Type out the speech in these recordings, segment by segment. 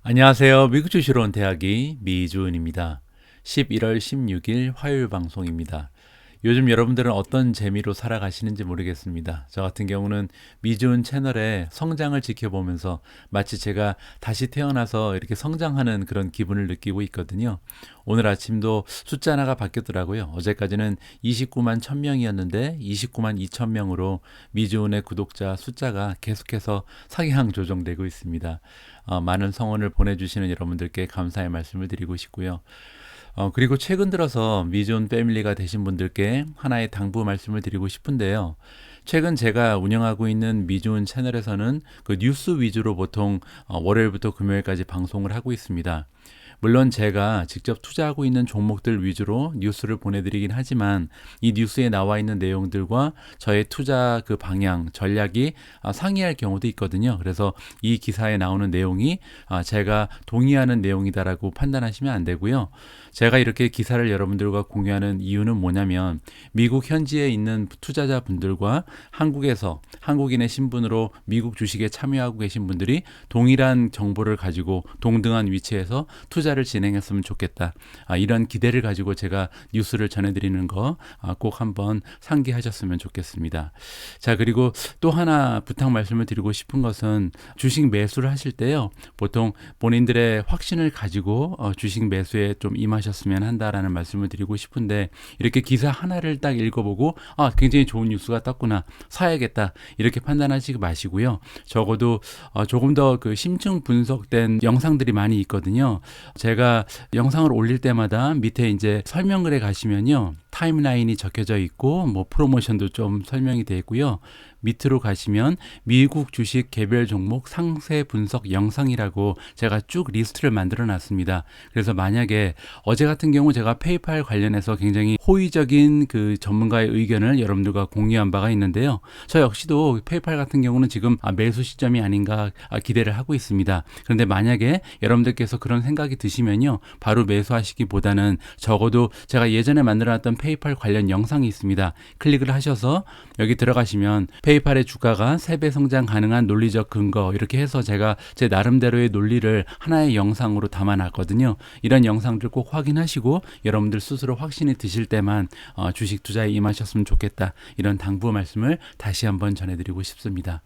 안녕하세요. 미국 주시러 온 대학이 미주은입니다. 11월 16일 화요일 방송입니다. 요즘 여러분들은 어떤 재미로 살아가시는지 모르겠습니다. 저 같은 경우는 미주은 채널의 성장을 지켜보면서 마치 제가 다시 태어나서 이렇게 성장하는 그런 기분을 느끼고 있거든요. 오늘 아침도 숫자 하나가 바뀌었더라고요. 어제까지는 29만 1000명이었는데 29만 2000명으로 미주은의 구독자 숫자가 계속해서 상향 조정되고 있습니다. 많은 성원을 보내주시는 여러분들께 감사의 말씀을 드리고 싶고요. 그리고 최근 들어서 미존 패밀리가 되신 분들께 하나의 당부 말씀을 드리고 싶은데요. 최근 제가 운영하고 있는 미존 채널에서는 그 뉴스 위주로 보통 월요일부터 금요일까지 방송을 하고 있습니다. 물론 제가 직접 투자하고 있는 종목들 위주로 뉴스를 보내드리긴 하지만 이 뉴스에 나와 있는 내용들과 저의 투자 그 방향, 전략이 상이할 경우도 있거든요. 그래서 이 기사에 나오는 내용이 제가 동의하는 내용이다라고 판단하시면 안 되고요. 제가 이렇게 기사를 여러분들과 공유하는 이유는 뭐냐면 미국 현지에 있는 투자자분들과 한국에서 한국인의 신분으로 미국 주식에 참여하고 계신 분들이 동일한 정보를 가지고 동등한 위치에서 투자를 진행했으면 좋겠다. 이런 기대를 가지고 제가 뉴스를 전해드리는 거 꼭 한번 상기하셨으면 좋겠습니다. 자, 그리고 또 하나 부탁 말씀을 드리고 싶은 것은 주식 매수를 하실 때요. 보통 본인들의 확신을 가지고 주식 매수에 좀 임하셨으면 한다라는 말씀을 드리고 싶은데 이렇게 기사 하나를 딱 읽어보고 굉장히 좋은 뉴스가 떴구나. 사야겠다. 이렇게 판단하시지 마시고요. 적어도 조금 더 그 심층 분석된 영상들이 많이 있거든요. 제가 영상을 올릴 때마다 밑에 이제 설명글에 가시면요. 타임라인이 적혀져 있고 뭐 프로모션도 좀 설명이 되어 있고요. 밑으로 가시면 미국 주식 개별 종목 상세 분석 영상이라고 제가 쭉 리스트를 만들어 놨습니다. 그래서 만약에 어제 같은 경우 제가 페이팔 관련해서 굉장히 호의적인 그 전문가의 의견을 여러분들과 공유한 바가 있는데요. 저 역시도 페이팔 같은 경우는 지금 매수 시점이 아닌가 기대를 하고 있습니다. 그런데 만약에 여러분들께서 그런 생각이 드시면요. 바로 매수하시기보다는 적어도 제가 예전에 만들어 놨던 페이팔 관련 영상이 있습니다. 클릭을 하셔서 여기 들어가시면 페이팔의 주가가 3배 성장 가능한 논리적 근거 이렇게 해서 제가 제 나름대로의 논리를 하나의 영상으로 담아놨거든요. 이런 영상들 꼭 확인하시고 여러분들 스스로 확신이 드실 때만 주식 투자에 임하셨으면 좋겠다. 이런 당부 말씀을 다시 한번 전해드리고 싶습니다.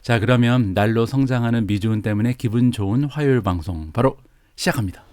자, 그러면 날로 성장하는 미주은 때문에 기분 좋은 화요일 방송 바로 시작합니다.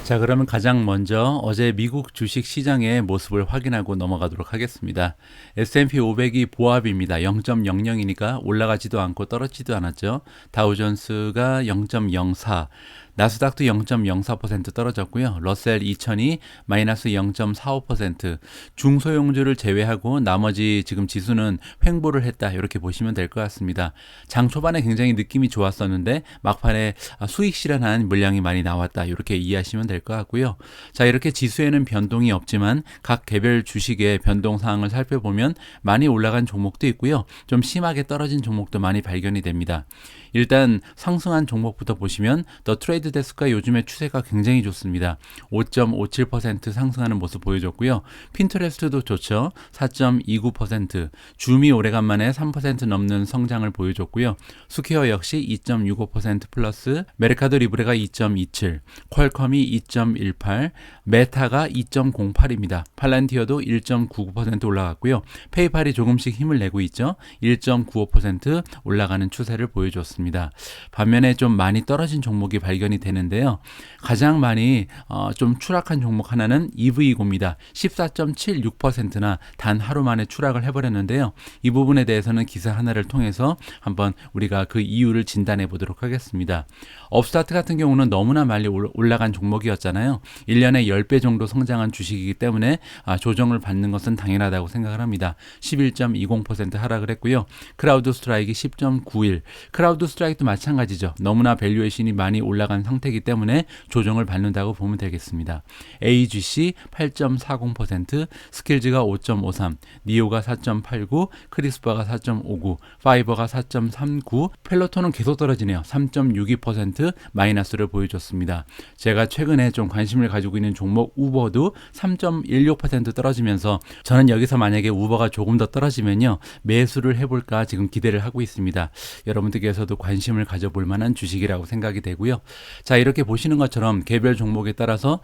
자, 그러면 가장 먼저 어제 미국 주식 시장의 모습을 확인하고 넘어가도록 하겠습니다. S&P 500이 보합입니다. 0.00이니까 올라가지도 않고 떨어지지도 않았죠. 다우존스가 0.04, 나스닥도 0.04% 떨어졌고요. 러셀 2000이 마이너스 0.45%, 중소형주를 제외하고 나머지 지금 지수는 횡보를 했다. 이렇게 보시면 될 것 같습니다. 장 초반에 굉장히 느낌이 좋았었는데 막판에 수익 실현한 물량이 많이 나왔다. 이렇게 이해하시면 될 것 같고요. 자, 이렇게 지수에는 변동이 없지만 각 개별 주식의 변동 사항을 살펴보면 많이 올라간 종목도 있고요. 좀 심하게 떨어진 종목도 많이 발견이 됩니다. 일단 상승한 종목부터 보시면 더 트레이드 데스크가 요즘에 추세가 굉장히 좋습니다. 5.57% 상승하는 모습 보여줬고요. 핀터레스트도 좋죠. 4.29%, 줌이 오래간만에 3% 넘는 성장을 보여줬고요. 스퀘어 역시 2.65% 플러스, 메르카도 리브레가 2.27, 퀄컴이 2.18, 메타가 2.08입니다. 팔란티어도 1.99% 올라갔고요. 페이팔이 조금씩 힘을 내고 있죠. 1.95% 올라가는 추세를 보여줬습니다. 반면에 좀 많이 떨어진 종목이 발견이 되는데요. 가장 많이 좀 추락한 종목 하나는 EV고입니다. 14.76%나 단 하루 만에 추락을 해버렸는데요. 이 부분에 대해서는 기사 하나를 통해서 한번 우리가 그 이유를 진단해 보도록 하겠습니다. 업스타트 같은 경우는 너무나 많이 올라간 종목이었잖아요. 1년에 10배 정도 성장한 주식이기 때문에 조정을 받는 것은 당연하다고 생각을 합니다. 11.20% 하락을 했고요. 크라우드 스트라이크 10.91, 크라우드 스트라이크도 마찬가지죠. 너무나 밸류에이션이 많이 올라간 상태이기 때문에 조정을 받는다고 보면 되겠습니다. AGC 8.40%, 스킬즈가 5.53, 니오가 4.89, 크리스파가 4.59, 파이버가 4.39, 펠로톤은 계속 떨어지네요. 3.62% 마이너스를 보여줬습니다. 제가 최근에 좀 관심을 가지고 있는 종목 우버도 3.16% 떨어지면서 저는 여기서 만약에 우버가 조금 더 떨어지면요. 매수를 해볼까 지금 기대를 하고 있습니다. 여러분들께서도 관심을 가져볼 만한 주식이라고 생각이 되고요. 자, 이렇게 보시는 것처럼 개별 종목에 따라서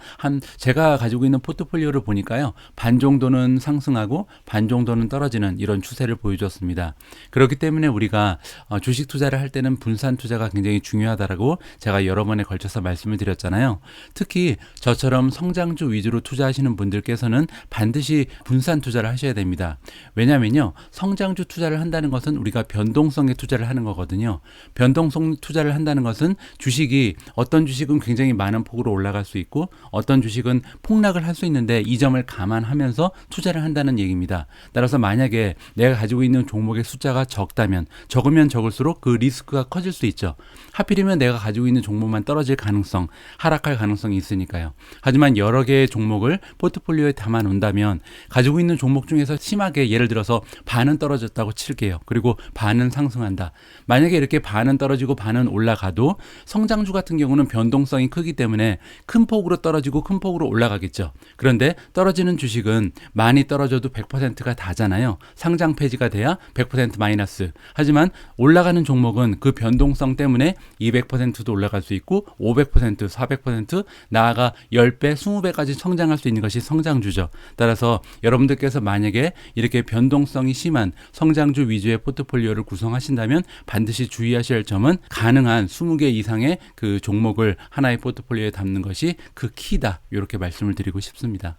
제가 가지고 있는 포트폴리오를 보니까요. 반 정도는 상승하고 반 정도는 떨어지는 이런 추세를 보여줬습니다. 그렇기 때문에 우리가 주식 투자를 할 때는 분산 투자가 굉장히 중요하다라고 제가 여러 번에 걸쳐서 말씀을 드렸잖아요. 특히 저처럼 성장주 위주로 투자하시는 분들께서는 반드시 분산 투자를 하셔야 됩니다. 왜냐하면요. 성장주 투자를 한다는 것은 우리가 변동성의 투자를 하는 거거든요. 변동성 투자를 한다는 것은 주식이 어떤 주식은 굉장히 많은 폭으로 올라갈 수 있고 어떤 주식은 폭락을 할 수 있는데 이 점을 감안하면서 투자를 한다는 얘기입니다. 따라서 만약에 내가 가지고 있는 종목의 숫자가 적으면 적을수록 그 리스크가 커질 수 있죠. 하필이면 내가 가지고 있는 종목만 떨어질 가능성, 하락할 가능성이 있으니까요. 하지만 여러 개의 종목을 포트폴리오에 담아 놓는다면 가지고 있는 종목 중에서 심하게 예를 들어서 반은 떨어졌다고 칠게요. 그리고 반은 상승한다. 만약에 이렇게 반은 떨어지고 반은 올라가도 성장주 같은 경우는 변동성이 크기 때문에 큰 폭으로 떨어지고 큰 폭으로 올라가겠죠. 그런데 떨어지는 주식은 많이 떨어져도 100%가 다잖아요. 상장 폐지가 돼야 100% 마이너스. 하지만 올라가는 종목은 그 변동성 때문에 200%도 올라갈 수 있고 500%, 400%, 나아가 10배, 20배까지 성장할 수 있는 것이 성장주죠. 따라서 여러분들께서 만약에 이렇게 변동성이 심한 성장주 위주의 포트폴리오를 구성하신다면 반드시 주의하셔야 할 점은 가능한 20개 이상의 그 종목을 하나의 포트폴리오에 담는 것이 그 키다. 이렇게 말씀을 드리고 싶습니다.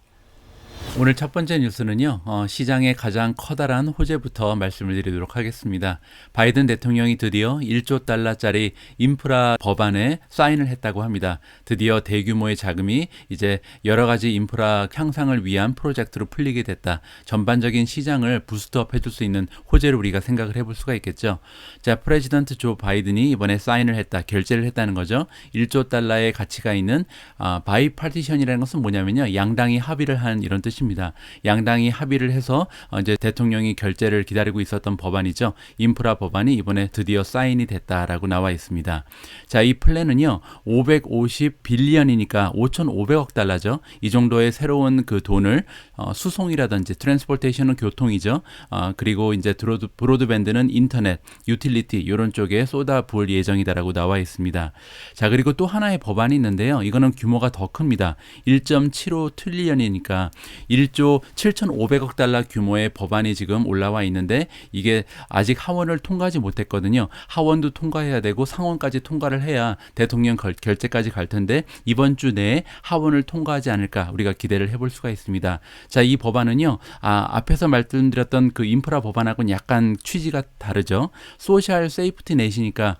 오늘 첫 번째 뉴스는요. 시장의 가장 커다란 호재부터 말씀을 드리도록 하겠습니다. 바이든 대통령이 드디어 1조 달러짜리 인프라 법안에 사인을 했다고 합니다. 드디어 대규모의 자금이 이제 여러 가지 인프라 향상을 위한 프로젝트로 풀리게 됐다. 전반적인 시장을 부스트업 해줄 수 있는 호재를 우리가 생각을 해볼 수가 있겠죠. 자, 프레지던트 조 바이든이 이번에 사인을 했다. 결재를 했다는 거죠. 1조 달러의 가치가 있는 바이파티션이라는 것은 뭐냐면요. 양당이 합의를 한 이런 뜻입니다. 양당이 합의를 해서 이제 대통령이 결재를 기다리고 있었던 법안이죠. 인프라 법안이 이번에 드디어 사인이 됐다라고 나와 있습니다. 자, 이 플랜은요. 550빌리언이니까 5,500억 달러죠. 이 정도의 새로운 그 돈을 수송이라든지 트랜스포테이션은 교통이죠. 그리고 이제 브로드밴드는 인터넷, 유틸리티 이런 쪽에 쏟아부을 예정이다라고 나와 있습니다. 자, 그리고 또 하나의 법안이 있는데요. 이거는 규모가 더 큽니다. 1.75 트릴리언이니까 1조 7,500억 달러 규모의 법안이 지금 올라와 있는데 이게 아직 하원을 통과하지 못했거든요. 하원도 통과해야 되고 상원까지 통과를 해야 대통령 결재까지 갈 텐데 이번 주 내에 하원을 통과하지 않을까 우리가 기대를 해볼 수가 있습니다. 자, 이 법안은요. 앞에서 말씀드렸던 그 인프라 법안하고는 약간 취지가 다르죠. 소셜 세이프티 넷이니까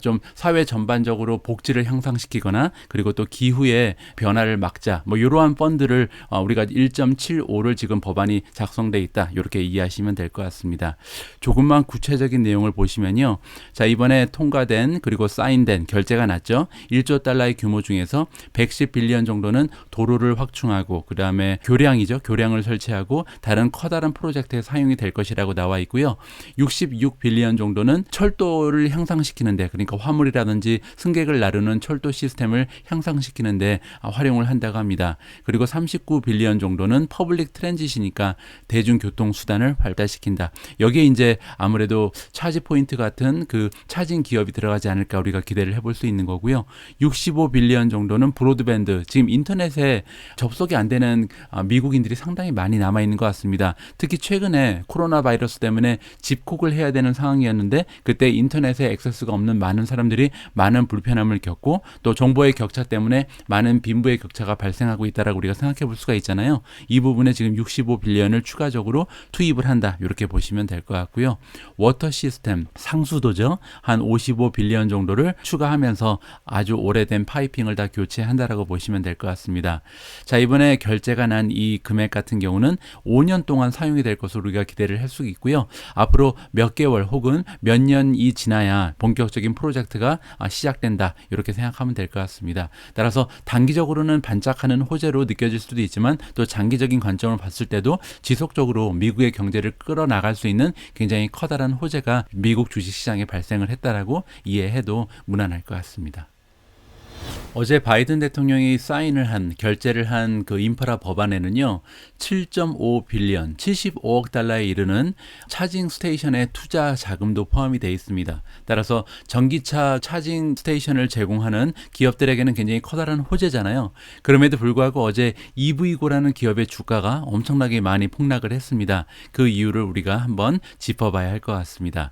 좀 사회 전반적으로 복지를 향상시키거나 그리고 또 기후의 변화를 막자 뭐 이러한 펀드를 우리가 1.75를 지금 법안이 작성돼 있다. 이렇게 이해하시면 될 것 같습니다. 조금만 구체적인 내용을 보시면요. 자, 이번에 통과된 그리고 사인된 결재가 났죠. 1조 달러의 규모 중에서 110빌리언 정도는 도로를 확충하고 그다음에 교량을 설치하고 다른 커다란 프로젝트에 사용이 될 것이라고 나와 있고요. 66빌리언 정도는 철도를 향상시키는데 그러니까 화물이라든지 승객을 나르는 철도 시스템을 향상시키는데 활용을 한다고 합니다. 그리고 39빌리언 정도는 퍼블릭 트랜짓이니까 대중교통 수단을 발달시킨다. 여기에 이제 아무래도 차지 포인트 같은 그 차징 기업이 들어가지 않을까 우리가 기대를 해볼 수 있는 거고요. 65빌리언 정도는 브로드밴드, 지금 인터넷에 접속이 안 되는 미국인들이 상당히 많이 남아 있는 것 같습니다. 특히 최근에 코로나 바이러스 때문에 집콕을 해야 되는 상황이었는데 그때 인터넷에 액세스가 없는 많은 사람들이 많은 불편함을 겪고 또 정보의 격차 때문에 많은 빈부의 격차가 발생하고 있다라고 우리가 생각해 볼 수가 있잖아요. 이 부분에 지금 65빌리언을 추가적으로 투입을 한다. 이렇게 보시면 될 것 같고요. 워터 시스템, 상수도죠. 한 55빌리언 정도를 추가하면서 아주 오래된 파이핑을 다 교체한다라고 보시면 될 것 같습니다. 자, 이번에 결재가 난 이 금액 같은 경우는 5년 동안 사용이 될 것으로 우리가 기대를 할 수 있고요. 앞으로 몇 개월 혹은 몇 년이 지나야 본격적인 프로젝트가 시작된다. 이렇게 생각하면 될 것 같습니다. 따라서 단기적으로는 반짝하는 호재로 느껴질 수도 있지만 또 장기적인 관점을 봤을 때도 지속적으로 미국의 경제를 끌어나갈 수 있는 굉장히 커다란 호재가 미국 주식시장에 발생을 했다라고 이해해도 무난할 것 같습니다. 어제 바이든 대통령이 사인을 한 결재를 한 그 인프라 법안에는요. 7.5 빌리언, 75억 달러에 이르는 차징 스테이션의 투자 자금도 포함이 되어 있습니다. 따라서 전기차 차징 스테이션을 제공하는 기업들에게는 굉장히 커다란 호재잖아요. 그럼에도 불구하고 어제 EV고라는 기업의 주가가 엄청나게 많이 폭락을 했습니다. 그 이유를 우리가 한번 짚어봐야 할 것 같습니다.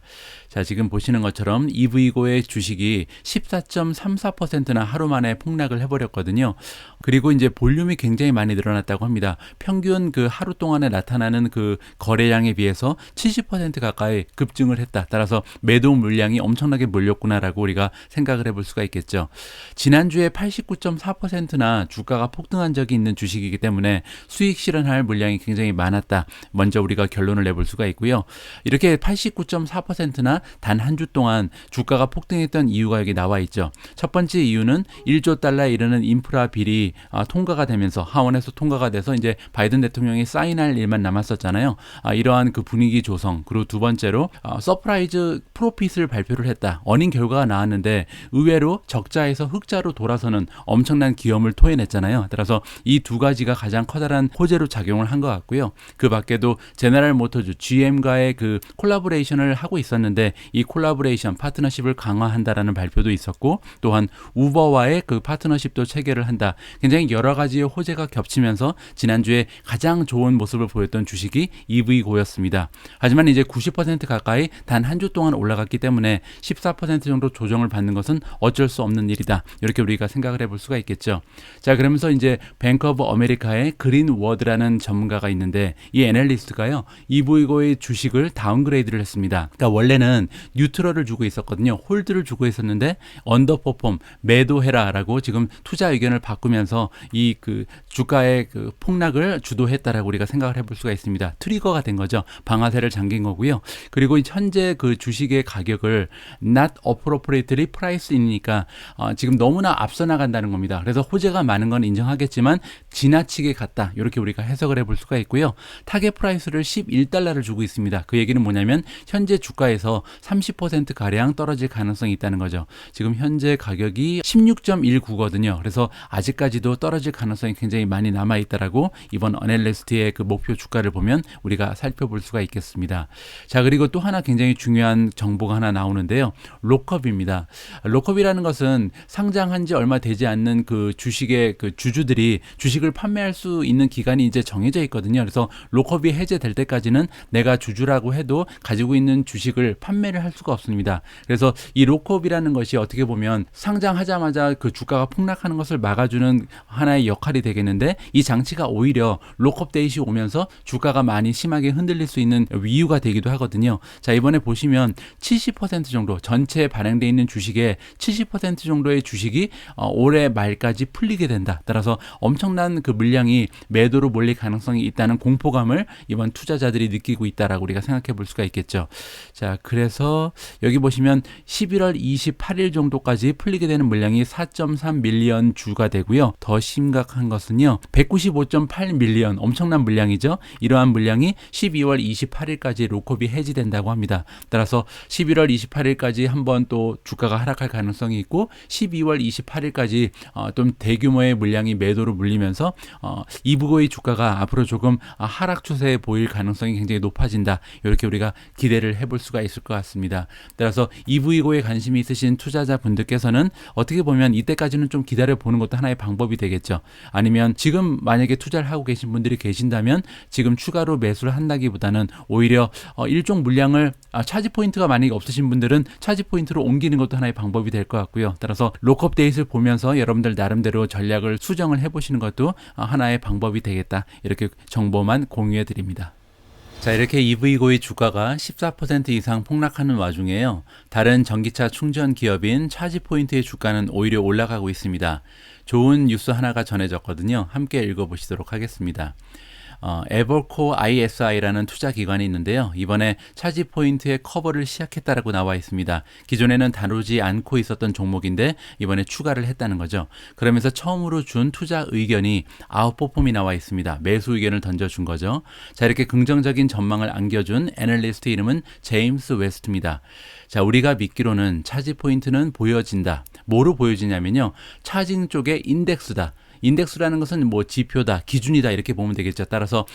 자, 지금 보시는 것처럼 EV고의 주식이 14.34%나 하루 만에 폭락을 해버렸거든요. 그리고 이제 볼륨이 굉장히 많이 늘어났다고 합니다. 평균 그 하루 동안에 나타나는 그 거래량에 비해서 70% 가까이 급증을 했다. 따라서 매도 물량이 엄청나게 몰렸구나라고 우리가 생각을 해볼 수가 있겠죠. 지난주에 89.4%나 주가가 폭등한 적이 있는 주식이기 때문에 수익 실현할 물량이 굉장히 많았다. 먼저 우리가 결론을 내볼 수가 있고요. 이렇게 89.4%나 단 한 주 동안 주가가 폭등했던 이유가 여기 나와 있죠. 첫 번째 이유는 1조 달러에 이르는 인프라 빌이 통과가 되면서 하원에서 통과가 돼서 이제 바이든 대통령이 사인할 일만 남았었잖아요. 이러한 그 분위기 조성, 그리고 두 번째로 서프라이즈 프로핏을 발표를 했다. 어닝 결과가 나왔는데 의외로 적자에서 흑자로 돌아서는 엄청난 기염을 토해냈잖아요. 따라서 이 두 가지가 가장 커다란 호재로 작용을 한 것 같고요. 그 밖에도 제너럴 모터즈 GM과의 그 콜라보레이션을 하고 있었는데 이 콜라보레이션 파트너십을 강화한다라는 발표도 있었고, 또한 우버와의 그 파트너십도 체결을 한다. 굉장히 여러 가지의 호재가 겹치면서 지난주에 가장 좋은 모습을 보였던 주식이 EV고였습니다. 하지만 이제 90% 가까이 단 한 주 동안 올라갔기 때문에 14% 정도 조정을 받는 것은 어쩔 수 없는 일이다. 이렇게 우리가 생각을 해볼 수가 있겠죠. 자, 그러면서 이제 뱅크 오브 아메리카의 그린 워드라는 전문가가 있는데 이 애널리스트가요, EV고의 주식을 다운그레이드를 했습니다. 그러니까 원래는 뉴트럴을 주고 있었거든요. 홀드를 주고 있었는데 언더퍼폼, 매도해라라고 지금 투자 의견을 바꾸면서 이 그 주가의 그 폭락을 주도했다라고 우리가 생각을 해볼 수가 있습니다. 트리거가 된 거죠. 방아쇠를 잠긴 거고요. 그리고 현재 그 주식의 가격을 not appropriately priced이니까 지금 너무나 앞서 나간다는 겁니다. 그래서 호재가 많은 건 인정하겠지만 지나치게 갔다. 이렇게 우리가 해석을 해볼 수가 있고요. 타겟 프라이스를 11달러를 주고 있습니다. 그 얘기는 뭐냐면 현재 주가에서 30% 가량 떨어질 가능성이 있다는 거죠. 지금 현재 가격이 16.19거든요. 그래서 아직까지도 떨어질 가능성이 굉장히 많이 남아 있다라고 이번 어널리스트의 그 목표 주가를 보면 우리가 살펴볼 수가 있겠습니다. 자, 그리고 또 하나 굉장히 중요한 정보가 하나 나오는데요. 록업입니다. 록업이라는 것은 상장한 지 얼마 되지 않는 그 주식의 그 주주들이 주식을 판매할 수 있는 기간이 이제 정해져 있거든요. 그래서 록업이 해제될 때까지는 내가 주주라고 해도 가지고 있는 주식을 판매를 할 수가 없습니다. 그래서 이 록업이라는 것이 어떻게 보면 상장하자마자 그 주가가 폭락하는 것을 막아주는 하나의 역할이 되겠는데, 이 장치가 오히려 록업 데이시 오면서 주가가 많이 심하게 흔들릴 수 있는 이유가 되기도 하거든요. 자, 이번에 보시면 70% 정도 전체에 발행되어 있는 주식의 70% 정도의 주식이 올해 말까지 풀리게 된다. 따라서 엄청난 그 물량이 매도로 몰릴 가능성이 있다는 공포감을 이번 투자자들이 느끼고 있다라고 우리가 생각해 볼 수가 있겠죠. 자, 그래서 여기 보시면 11월 28일 정도까지 풀리게 되는 물량이 4.3 밀리언 주가 되고요. 더 심각한 것은요, 195.8 밀리언, 엄청난 물량이죠. 이러한 물량이 12월 28일까지 록업이 해지된다고 합니다. 따라서 11월 28일까지 한번 또 주가가 하락할 가능성이 있고, 12월 28일까지 좀 대규모의 물량이 매도로 물리면서 이브고의 주가가 앞으로 조금 하락 추세에 보일 가능성이 굉장히 높아진다. 이렇게 우리가 기대를 해볼 수가 있을 것 같습니다. 따라서 EV고에 관심이 있으신 투자자분들께서는 어떻게 보면 이때까지는 좀 기다려보는 것도 하나의 방법이 되겠죠. 아니면 지금 만약에 투자를 하고 계신 분들이 계신다면 지금 추가로 매수를 한다기보다는 오히려 일종 물량을 차지 포인트가 만약에 없으신 분들은 차지 포인트로 옮기는 것도 하나의 방법이 될 것 같고요. 따라서 록업 데이트를 보면서 여러분들 나름대로 전략을 수정을 해보시는 것도 하나의 방법이 되겠다. 이렇게 정보만 공유해 드립니다. 자, 이렇게 EV고의 주가가 14% 이상 폭락하는 와중에요, 다른 전기차 충전 기업인 차지포인트의 주가는 오히려 올라가고 있습니다. 좋은 뉴스 하나가 전해졌거든요. 함께 읽어보시도록 하겠습니다. 에버코 ISI라는 투자 기관이 있는데요. 이번에 차지 포인트의 커버를 시작했다라고 나와 있습니다. 기존에는 다루지 않고 있었던 종목인데 이번에 추가를 했다는 거죠. 그러면서 처음으로 준 투자 의견이 아웃퍼폼이 나와 있습니다. 매수 의견을 던져준 거죠. 자, 이렇게 긍정적인 전망을 안겨준 애널리스트 이름은 제임스 웨스트입니다. 자, 우리가 믿기로는 차지 포인트는 보여진다. 뭐로 보여지냐면요. 차징 쪽의 인덱스다. 인덱스라는 것은 뭐 지표다, 기준이다 이렇게 보면 되겠죠. 따라서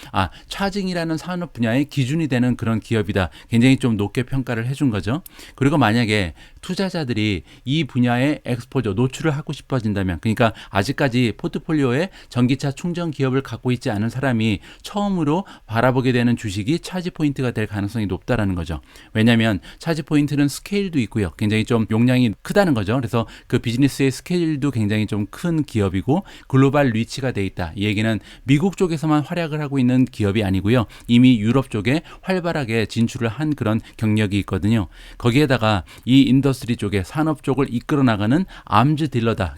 차징이라는 산업 분야의 기준이 되는 그런 기업이다. 굉장히 좀 높게 평가를 해준 거죠. 그리고 만약에 투자자들이 이 분야의 엑스포저, 노출을 하고 싶어진다면, 그러니까 아직까지 포트폴리오에 전기차 충전 기업을 갖고 있지 않은 사람이 처음으로 바라보게 되는 주식이 차지 포인트가 될 가능성이 높다라는 거죠. 왜냐하면 차지 포인트는 스케일도 있고요. 굉장히 좀 용량이 크다는 거죠. 그래서 그 비즈니스의 스케일도 굉장히 좀 큰 기업이고 글로벌 리치가 돼 있다. 이 얘기는 미국 쪽에서만 활약을 하고 있는 기업이 아니고요. 이미 유럽 쪽에 활발하게 진출을 한 그런 경력이 있거든요. 거기에다가 이 인더스트리 쪽에 산업 쪽을 이끌어 나가는 암즈 딜러다.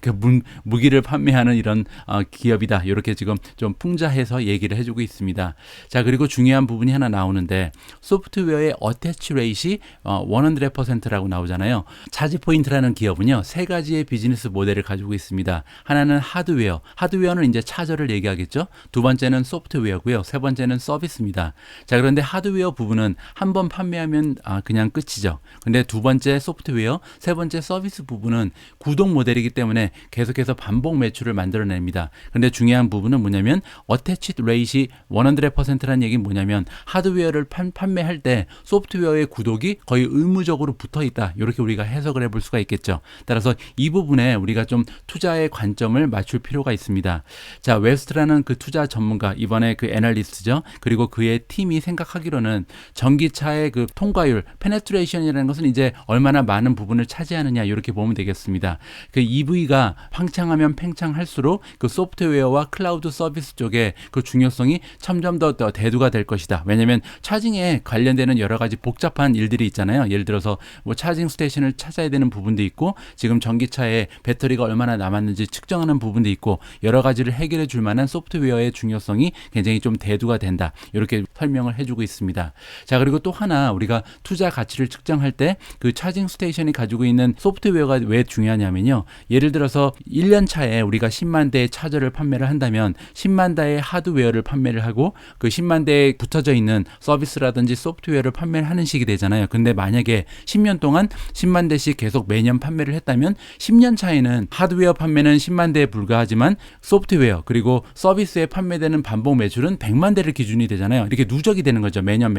무기를 판매하는 이런 기업이다. 이렇게 지금 좀 풍자해서 얘기를 해주고 있습니다. 자, 그리고 중요한 부분이 하나 나오는데 소프트웨어의 어태치 레이시 100%라고 나오잖아요. 차지 포인트라는 기업은요. 세 가지의 비즈니스 모델을 가지고 있습니다. 하나는 하드웨어는 이제 차저를 얘기하겠죠. 두 번째는 소프트웨어고요. 세 번째는 서비스입니다. 자, 그런데 하드웨어 부분은 한 번 판매하면 그냥 끝이죠. 근데 두 번째 소프트웨어, 세 번째 서비스 부분은 구독 모델이기 때문에 계속해서 반복 매출을 만들어냅니다. 근데 중요한 부분은 뭐냐면 어태치 레이시 100%라는 얘기는 뭐냐면 하드웨어를 판매할 때 소프트웨어의 구독이 거의 의무적으로 붙어 있다. 이렇게 우리가 해석을 해볼 수가 있겠죠. 따라서 이 부분에 우리가 좀 투자의 관점을 맞출 필요가 있습니다. 자, 웨스트라는 그 투자 전문가, 이번에 그 애널리스트죠. 그리고 그의 팀이 생각하기로는 전기차의 그 통과율, 페네트레이션이라는 것은 이제 얼마나 많은 부분을 차지하느냐 이렇게 보면 되겠습니다. 그 EV가 팽창하면 팽창할수록 그 소프트웨어와 클라우드 서비스 쪽에 그 중요성이 점점 더 대두가 될 것이다. 왜냐하면 차징에 관련되는 여러 가지 복잡한 일들이 있잖아요. 예를 들어서 뭐 차징 스테이션을 찾아야 되는 부분도 있고 지금 전기차에 배터리가 얼마나 남았는지 측정하는 부분도 있고 여러 가지를 해결해 줄 만한 소프트웨어의 중요성이 굉장히 좀 대두가 된다. 이렇게 설명을 해주고 있습니다. 자, 그리고 또 하나 우리가 투자 가치를 측정할 때 그 차징 스테이션이 가지고 있는 소프트웨어가 왜 중요하냐면요. 예를 들어서 1년 차에 우리가 10만 대의 차저를 판매를 한다면 10만 대의 하드웨어를 판매를 하고 그 10만 대에 붙어져 있는 서비스라든지 소프트웨어를 판매를 하는 식이 되잖아요. 근데 만약에 10년 동안 10만 대씩 계속 매년 판매를 했다면 10년 차에는 하드웨어 판매는 10만 대에 불과하지만 소프트웨어 그리고 서비스에 판매되는 반복 매출은 100만 대를 기준이 되잖아요. 이렇게 누적이 되는 거죠. 매년.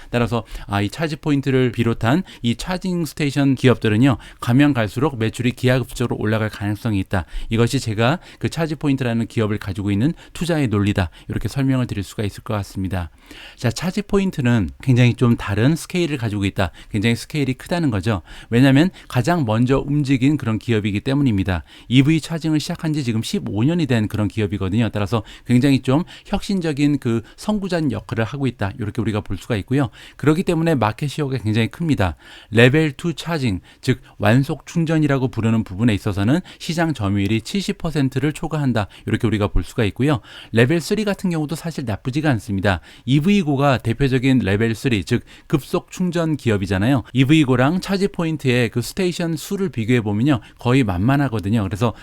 따라서 이 차지 포인트를 비롯한 이 차징 스테이션 기업들은요. 가면 갈수록 매출이 기하급수적으로 올라갈 가능성이 있다. 이것이 제가 그 차지 포인트라는 기업을 가지고 있는 투자의 논리다. 이렇게 설명을 드릴 수가 있을 것 같습니다. 자, 차지 포인트는 굉장히 좀 다른 스케일을 가지고 있다. 굉장히 스케일이 크다는 거죠. 왜냐하면 가장 먼저 움직인 그런 기업이기 때문입니다. EV 차징을 시작한 지 지금 15년이 된 그런 기업이거든요. 따라서 굉장히 좀 혁신적인 그 선구자 역할을 하고 있다. 이렇게 우리가 볼 수가 있고요. 그렇기 때문에 마켓 시어가 굉장히 큽니다. 레벨 2 차징, 즉 완속 충전이라고 부르는 부분에 있어서는 시장 점유율이 70%를 초과한다. 이렇게 우리가 볼 수가 있고요. 레벨 3 같은 경우도 사실 나쁘지가 않습니다. EV고가 대표적인 레벨 3, 즉 급속 충전 기업이잖아요. EV고랑 차지 포인트의 그 스테이션 수를 비교해 보면요. 거의 만만하거든요. 그래서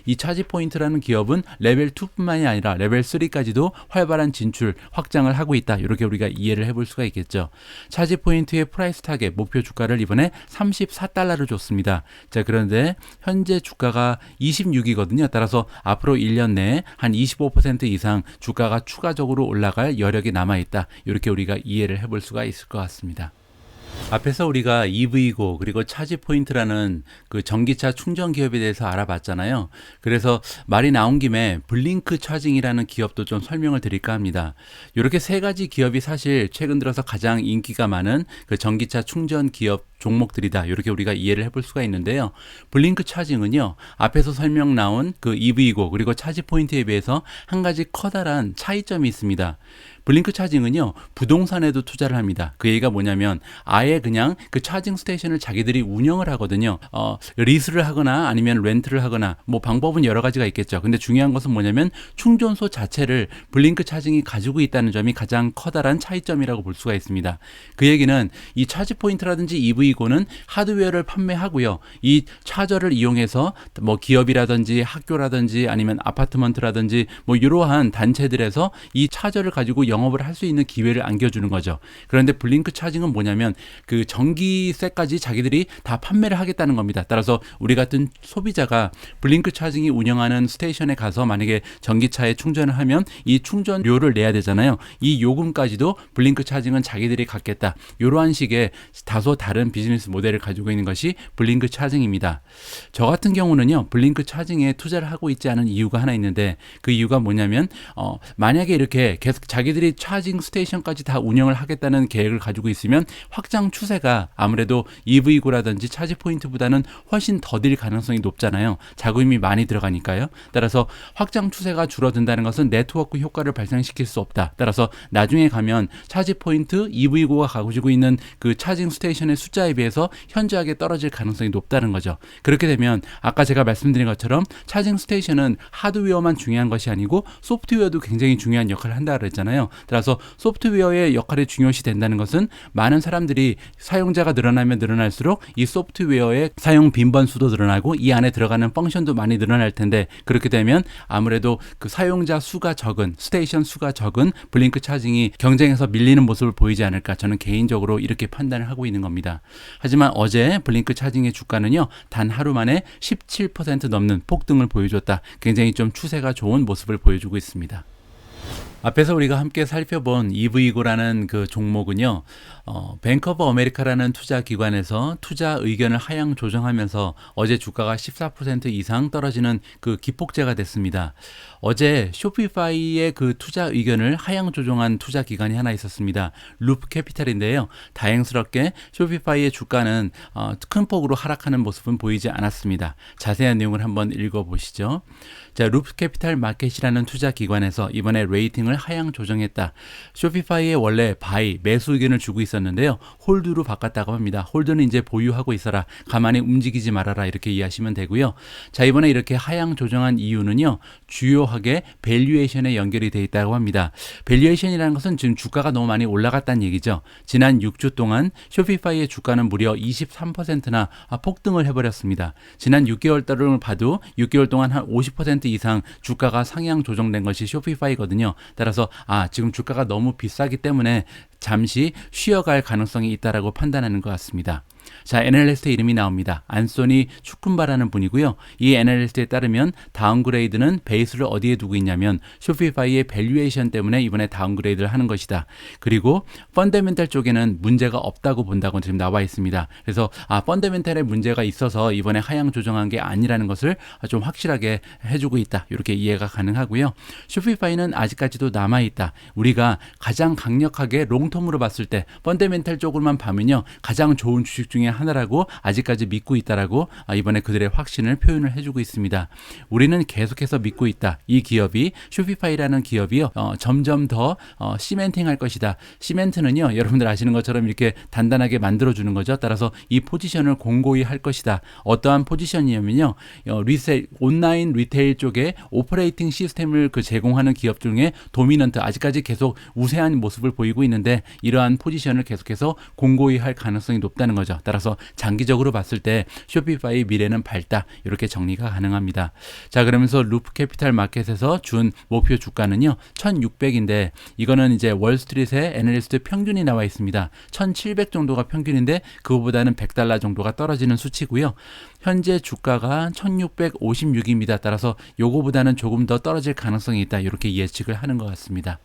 이 차지 포인트라는 기업은 레벨 2뿐만이 아니라 레벨 3까지도 활발한 진출, 확장을 하고 있다. 이렇게 우리가 이해를 해볼 수가 있겠죠. 차지 포인트의 프라이스 타겟 목표 주가를 이번에 34달러를 줬습니다. 자, 그런데 현재 주가가 26이거든요. 따라서 앞으로 1년 내에 한 25% 이상 주가가 추가적으로 올라갈 여력이 남아있다. 이렇게 우리가 이해를 해볼 수가 있을 것 같습니다. 앞에서 우리가 EV고 그리고 차지 포인트라는 그 전기차 충전 기업에 대해서 알아봤잖아요. 그래서 말이 나온 김에 블링크 차징이라는 기업도 좀 설명을 드릴까 합니다. 이렇게 세 가지 기업이 사실 최근 들어서 가장 인기가 많은 그 전기차 충전 기업 종목들이다. 이렇게 우리가 이해를 해볼 수가 있는데요. 블링크 차징은요. 앞에서 설명 나온 그 EV고 그리고 차지 포인트에 비해서 한 가지 커다란 차이점이 있습니다. 블링크 차징은요, 부동산에도 투자를 합니다. 그 얘기가 뭐냐면 아예 그냥 그 차징 스테이션을 자기들이 운영을 하거든요. 리스를 하거나 아니면 렌트를 하거나 뭐 방법은 여러 가지가 있겠죠. 근데 중요한 것은 뭐냐면 충전소 자체를 블링크 차징이 가지고 있다는 점이 가장 커다란 차이점이라고 볼 수가 있습니다. 그 얘기는 이 차지 포인트라든지 EV고는 하드웨어를 판매하고요. 이 차저를 이용해서 뭐 기업이라든지 학교라든지 아니면 아파트먼트라든지 뭐 이러한 단체들에서 이 차저를 가지고 영업을 할 수 있는 기회를 안겨주는 거죠. 그런데 블링크 차징은 뭐냐면 그 전기세까지 자기들이 다 판매를 하겠다는 겁니다. 따라서 우리 같은 소비자가 블링크 차징이 운영하는 스테이션에 가서 만약에 전기차에 충전을 하면 이 충전료를 내야 되잖아요. 이 요금까지도 블링크 차징은 자기들이 갖겠다. 이러한 식의 다소 다른 비즈니스 모델을 가지고 있는 것이 블링크 차징입니다. 저 같은 경우는요, 블링크 차징에 투자를 하고 있지 않은 이유가 하나 있는데, 그 이유가 뭐냐면 만약에 이렇게 계속 자기들이 차징 스테이션까지 다 운영을 하겠다는 계획을 가지고 있으면 확장 추세가 아무래도 EV고라든지 차지 포인트보다는 훨씬 더딜 가능성이 높잖아요. 자금이 많이 들어가니까요. 따라서 확장 추세가 줄어든다는 것은 네트워크 효과를 발생시킬 수 없다. 따라서 나중에 가면 차지 포인트, EV고가 가지고 있는 그 차징 스테이션의 숫자에 비해서 현저하게 떨어질 가능성이 높다는 거죠. 그렇게 되면 아까 제가 말씀드린 것처럼 차징 스테이션은 하드웨어만 중요한 것이 아니고 소프트웨어도 굉장히 중요한 역할을 한다 그랬잖아요. 따라서 소프트웨어의 역할이 중요시 된다는 것은 많은 사람들이 사용자가 늘어나면 늘어날수록 이 소프트웨어의 사용 빈번수도 늘어나고 이 안에 들어가는 펑션도 많이 늘어날 텐데, 그렇게 되면 아무래도 그 사용자 수가 적은, 스테이션 수가 적은 블링크 차징이 경쟁에서 밀리는 모습을 보이지 않을까, 저는 개인적으로 이렇게 판단을 하고 있는 겁니다. 하지만 어제 블링크 차징의 주가는요, 단 하루 만에 17% 넘는 폭등을 보여줬다. 굉장히 좀 추세가 좋은 모습을 보여주고 있습니다. 앞에서 우리가 함께 살펴본 EV고라는 그 종목은요, 뱅크 오브 아메리카라는 투자 기관에서 투자 의견을 하향 조정하면서 어제 주가가 14% 이상 떨어지는 그 기폭제가 됐습니다. 어제 쇼피파이의 그 투자 의견을 하향 조정한 투자 기관이 하나 있었습니다. 루프 캐피탈인데요. 다행스럽게 쇼피파이의 주가는 큰 폭으로 하락하는 모습은 보이지 않았습니다. 자세한 내용을 한번 읽어보시죠. 자, 루프 캐피탈 마켓이라는 투자 기관에서 이번에 레이팅을 하향 조정했다. 쇼피파이에 원래 바이, 매수 의견을 주고 있었는데요. 홀드로 바꿨다고 합니다. 홀드는 이제 보유하고 있어라. 가만히 움직이지 말아라. 이렇게 이해하시면 되고요. 자, 이번에 이렇게 하향 조정한 이유는요, 주요하게 밸류에이션에 연결이 되어 있다고 합니다. 밸류에이션이라는 것은 지금 주가가 너무 많이 올라갔다는 얘기죠. 지난 6주 동안 쇼피파이의 주가는 무려 23%나 폭등을 해버렸습니다. 지난 6개월 달을 봐도 6개월 동안 한 50% 이상 주가가 상향 조정된 것이 쇼피파이거든요. 따라서 지금 주가가 너무 비싸기 때문에 잠시 쉬어갈 가능성이 있다라고 판단하는 것 같습니다. 자, 애널리스트 이름이 나옵니다. 안소니 추쿤바라는 분이고요. 이 애널리스트에 따르면 다운그레이드는 베이스를 어디에 두고 있냐면 쇼피파이의 밸류에이션 때문에 이번에 다운그레이드를 하는 것이다. 그리고 펀더멘탈 쪽에는 문제가 없다고 본다고 지금 나와 있습니다. 그래서 펀더멘탈에 문제가 있어서 이번에 하향 조정한 게 아니라는 것을 좀 확실하게 해주고 있다. 이렇게 이해가 가능하고요. 쇼피파이는 아직까지도 남아있다. 우리가 가장 강력하게 롱텀으로 봤을 때 펀더멘탈 쪽으로만 보면요, 가장 좋은 주식 중에 하나라고 아직까지 믿고 있다라고 이번에 그들의 확신을 표현을 해주고 있습니다. 우리는 계속해서 믿고 있다. 이 기업이, 쇼피파이라는 기업이요, 점점 더 시멘팅할 것이다. 시멘트는요, 여러분들 아시는 것처럼 이렇게 단단하게 만들어주는 거죠. 따라서 이 포지션을 공고히 할 것이다. 어떠한 포지션이냐면요, 온라인 리테일 쪽에 오퍼레이팅 시스템을 제공하는 기업 중에 도미넌트, 아직까지 계속 우세한 모습을 보이고 있는데 이러한 포지션을 계속해서 공고히 할 가능성이 높다는 거죠. 따라서 장기적으로 봤을 때 쇼피파이 미래는 밝다. 이렇게 정리가 가능합니다. 자, 그러면서 루프 캐피탈 마켓에서 준 목표 주가는요, 1600인데 이거는 이제 월스트리트의 애널리스트 평균이 나와 있습니다. 1700 정도가 평균인데 그거보다는 $100 정도가 떨어지는 수치고요. 현재 주가가 1656입니다. 따라서 요거보다는 조금 더 떨어질 가능성이 있다. 이렇게 예측을 하는 것 같습니다.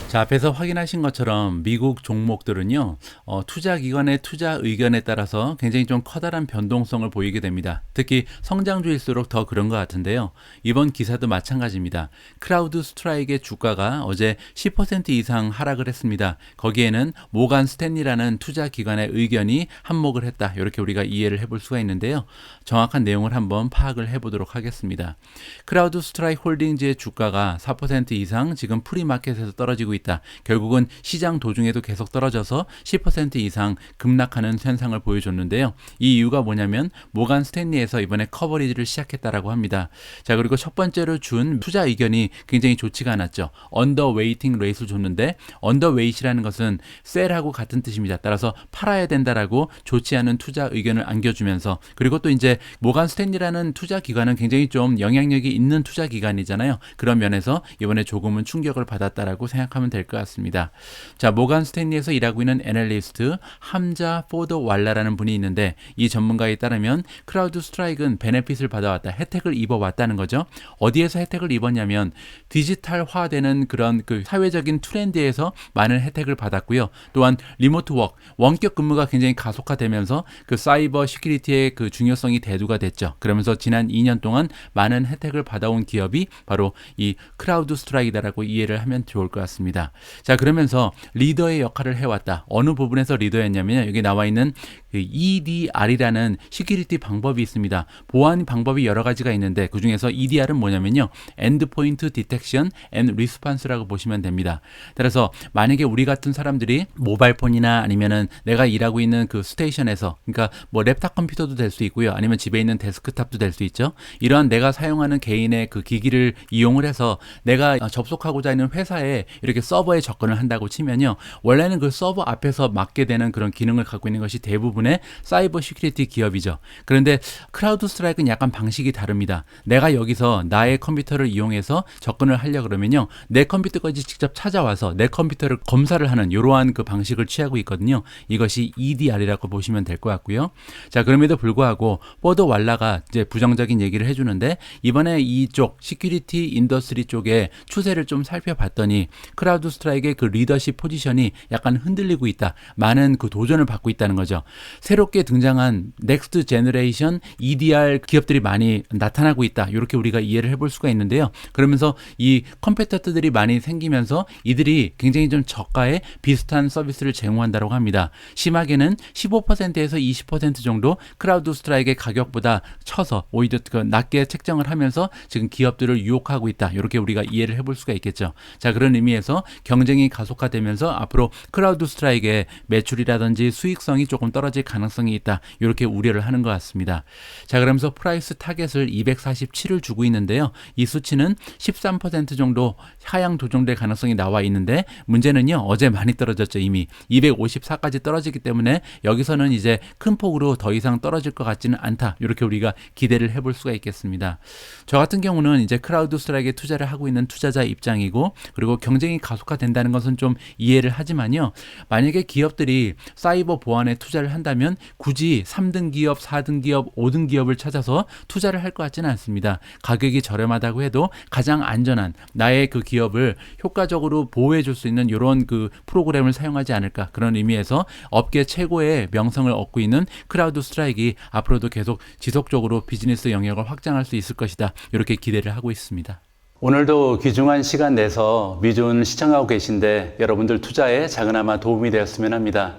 자, 앞에서 확인하신 것처럼 미국 종목들은요, 투자기관의 투자 의견에 따라서 굉장히 좀 커다란 변동성을 보이게 됩니다. 특히 성장주일수록 더 그런 것 같은데요. 이번 기사도 마찬가지입니다. 크라우드 스트라이크의 주가가 어제 10% 이상 하락을 했습니다. 거기에는 모간 스탠리라는 투자기관의 의견이 한몫을 했다. 이렇게 우리가 이해를 해볼 수가 있는데요. 정확한 내용을 한번 파악을 해보도록 하겠습니다. 크라우드 스트라이크 홀딩즈의 주가가 4% 이상 지금 프리마켓에서 떨어지고 떨어지고 있다. 결국은 시장 도중에도 계속 떨어져서 10% 이상 급락하는 현상을 보여줬는데요. 이 이유가 뭐냐면 모간 스탠리에서 이번에 커버리지를 시작했다라고 합니다. 자, 그리고 첫 번째로 준 투자 의견이 굉장히 좋지가 않았죠. 언더웨이팅 레이트를 줬는데 언더웨이트라는 것은 셀하고 같은 뜻입니다. 따라서 팔아야 된다라고 좋지 않은 투자 의견을 안겨주면서, 그리고 또 이제 모간 스탠리라는 투자 기관은 굉장히 좀 영향력이 있는 투자 기관이잖아요. 그런 면에서 이번에 조금은 충격을 받았다라고 생각하면 될 것 같습니다. 자, 모간 스탠리에서 일하고 있는 애널리스트 함자 포더 왈라라는 분이 있는데, 이 전문가에 따르면 크라우드 스트라이크는 베네핏을 받아왔다, 혜택을 입어왔다는 거죠. 어디에서 혜택을 입었냐면 디지털화되는 그런 그 사회적인 트렌드에서 많은 혜택을 받았고요. 또한 리모트 워크, 원격 근무가 굉장히 가속화되면서 그 사이버 시큐리티의 그 중요성이 대두가 됐죠. 그러면서 지난 2년 동안 많은 혜택을 받아온 기업이 바로 이 크라우드 스트라이크다라고 이해를 하면 좋을 것 같습니다. 자, 그러면서 리더의 역할을 해왔다. 어느 부분에서 리더였냐면 여기 나와 있는 그 EDR이라는 시큐리티 방법이 있습니다. 보안 방법이 여러 가지가 있는데 그 중에서 EDR은 뭐냐면요, 엔드포인트 디텍션 앤 리스폰스라고 보시면 됩니다. 따라서 만약에 우리 같은 사람들이 모바일폰이나 아니면은 내가 일하고 있는 그 스테이션에서, 그러니까 뭐 랩탑 컴퓨터도 될 수 있고요, 아니면 집에 있는 데스크탑도 될 수 있죠. 이러한 내가 사용하는 개인의 그 기기를 이용을 해서 내가 접속하고자 하는 회사에 이렇게 서버에 접근을 한다고 치면요, 원래는 그 서버 앞에서 맡게 되는 그런 기능을 갖고 있는 것이 대부분의 사이버 시큐리티 기업이죠. 그런데 크라우드 스트라이크는 약간 방식이 다릅니다. 내가 여기서 나의 컴퓨터를 이용해서 접근을 하려 그러면요, 내 컴퓨터까지 직접 찾아와서 내 컴퓨터를 검사를 하는 이러한 그 방식을 취하고 있거든요. 이것이 EDR이라고 보시면 될 것 같고요. 자, 그럼에도 불구하고 포더 왈라가 이제 부정적인 얘기를 해주는데, 이번에 이쪽 시큐리티 인더스트리 쪽에 추세를 좀 살펴봤더니 크라우드 스트라이크의 그 리더십 포지션이 약간 흔들리고 있다. 많은 그 도전을 받고 있다는 거죠. 새롭게 등장한 넥스트 제너레이션 EDR 기업들이 많이 나타나고 있다. 이렇게 우리가 이해를 해볼 수가 있는데요. 그러면서 이 컴페티터들이 많이 생기면서 이들이 굉장히 좀 저가에 비슷한 서비스를 제공한다고 합니다. 심하게는 15%에서 20% 정도 크라우드 스트라이크의 가격보다 쳐서 오히려 낮게 책정을 하면서 지금 기업들을 유혹하고 있다. 이렇게 우리가 이해를 해볼 수가 있겠죠. 자, 그런 의미에서 경쟁이 가속화되면서 앞으로 크라우드 스트라이크의 매출이라든지 수익성이 조금 떨어질 가능성이 있다. 이렇게 우려를 하는 것 같습니다. 자, 그러면서 프라이스 타겟을 247을 주고 있는데요. 이 수치는 13% 정도 하향 조정될 가능성이 나와 있는데, 문제는요, 어제 많이 떨어졌죠. 이미 254까지 떨어지기 때문에 여기서는 이제 큰 폭으로 더 이상 떨어질 것 같지는 않다. 이렇게 우리가 기대를 해볼 수가 있겠습니다. 저 같은 경우는 이제 크라우드 스트라이크에 투자를 하고 있는 투자자 입장이고, 그리고 경쟁이 가속화된다는 것은 좀 이해를 하지만요, 만약에 기업들이 사이버 보안에 투자를 한다면 굳이 3등 기업, 4등 기업, 5등 기업을 찾아서 투자를 할 것 같지는 않습니다. 가격이 저렴하다고 해도 가장 안전한 나의 그 기업을 효과적으로 보호해 줄 수 있는 이런 그 프로그램을 사용하지 않을까, 그런 의미에서 업계 최고의 명성을 얻고 있는 크라우드 스트라이크가 앞으로도 계속 지속적으로 비즈니스 영역을 확장할 수 있을 것이다. 이렇게 기대를 하고 있습니다. 오늘도 귀중한 시간 내서 미주은 시청하고 계신데 여러분들 투자에 작은아마 도움이 되었으면 합니다.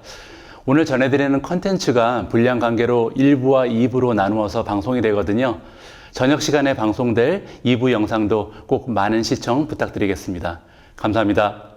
오늘 전해드리는 컨텐츠가 분량 관계로 1부와 2부로 나누어서 방송이 되거든요. 저녁 시간에 방송될 2부 영상도 꼭 많은 시청 부탁드리겠습니다. 감사합니다.